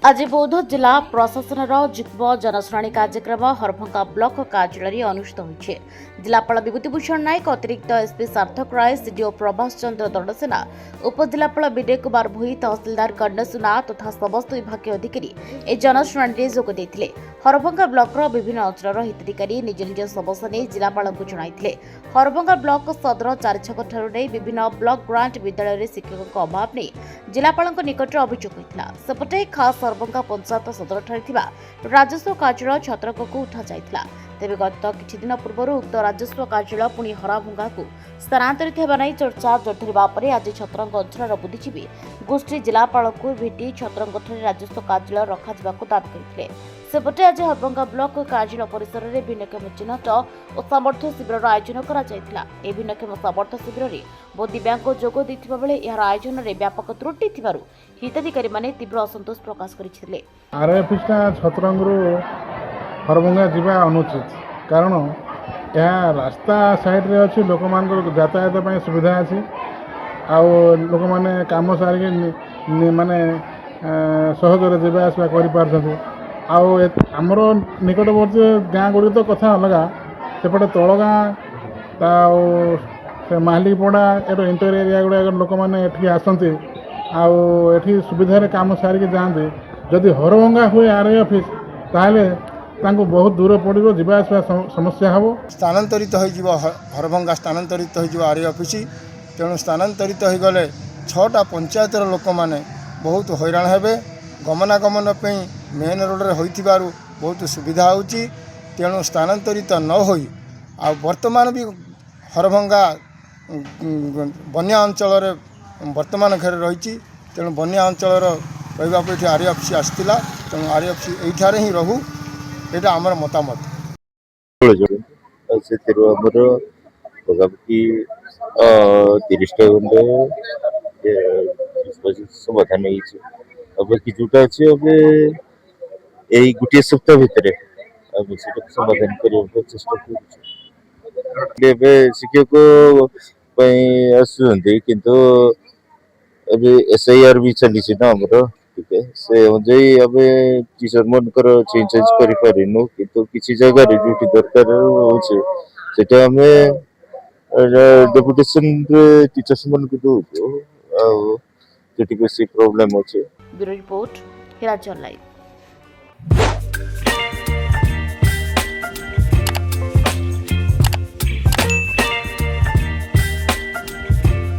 आज बौद्ध जिला प्रशासन जुग्म जनशुणी कार्यक्रम हरभंगा ब्लॉक कार्यालय अनुष्ठित होइछे। जिलापाल विभूतिभूषण नायक, अतिरिक्त एसपी सार्थक राय, सीडीओ प्रभास चंद्र दंडसेना, उपजिलापाल विनय कुमार भोई, तहसिलदार कर्णसुना तथा समस्त विभागीय अधिकारी ए जनशुणी जोग देथिले। हरभंगा ब्लॉकर विभिन्न अंचल हिताधिकारी निज निज समस्या नहीं जिलापाल को जणाइथिले। हरभंगा ब्लॉक सदर चारिछक ठारू नहीं विभिन्न ब्लॉक ग्रांट विद्यालय शिक्षकों अभाव नहीं जिलापाल निकट अभियोग होता। सेपटे खास हरभंगा पंचायत सदर ठारे राजस्व कार्यालय छत्रक को उठा जाइथिला। तेबे गत किछि दिन पूर्व उक्त राजस्व कार्यालय पुणी हरभंगा को स्थानांतरित होगा नहीं चर्चा जोर धरवा पर आज छत्रंग अंचल बुद्धिजीवी गोष्ठी जिलापाल को भेटी छत्रंग राजस्व कार्यालय रखा दाबी करते। सेपटे आज हरभंगा ब्लॉक कार्यालय परिसर में भिन्नक्षम चिन्हट और सामर्थ्य शिविर आयोजन करा भिन्नक्षम सामर्थ्य शिविर में बहु दिव्यांग जोग देथिबा बेले यार आयोजन में व्यापक त्रुटि थिबारु हिताधिकारी माने तीव्र असंतोष प्रकाश करथिले। आरएफएसटा छत्रंगरू हरभंगा जीवा अनुचित कारण यह रास्ता साइड रे अच्छी लोक मान यातायात सुविधा अच्छी आउ लोक मैंने कम सारिक माने सहजरे जावा आसवा कर आमर निकटवर्ती गाँ गुड़ी तो कथा अलग सेपटे तल गाँ मालिकपड़ा ये इंटर एरिया गुड़ा लोक मैंने आसती आठी सुविधा काम सारिक जाते जदि हरभंगा हुए आरए ऑफिस ताहले तांको बहुत दूर पड़ो जावासवा समस्या हम स्थानांतरित हो हरभंगा स्थानांतरित हो आरए ऑफिस तेणु स्थानांतरित हो गले 6टा पंचायतर लोक मैंने बहुत हैरान हेबे गमनागमन मेन रोड रे होइथिबारु बहुत सुविधा होची तेणु स्थानांतरित न होई आ वर्तमान भी हरभंगा बन्या अंचल रे वर्तमान घर रही तेणु बन्या अंचल रही आरए ऑफिस आसला तेणु आरए ऑफिस एठारे ही रहू ये आमर मतामत। समाधान जोटा अच्छे यही गोटे सप्ताह भितर समाधान करने चेष्टा कर शिक्षक आसुँच SIR भी चली ना आमर से अनुजाई टीचर मनकर चेंज करूँ कि किसी जगह जो दरकार होता डेपुटेशन टीचर्स मन को दौर बेसी प्रोब्लेम अच्छे। ब्यूरो रिपोर्ट हिराचल लाइव।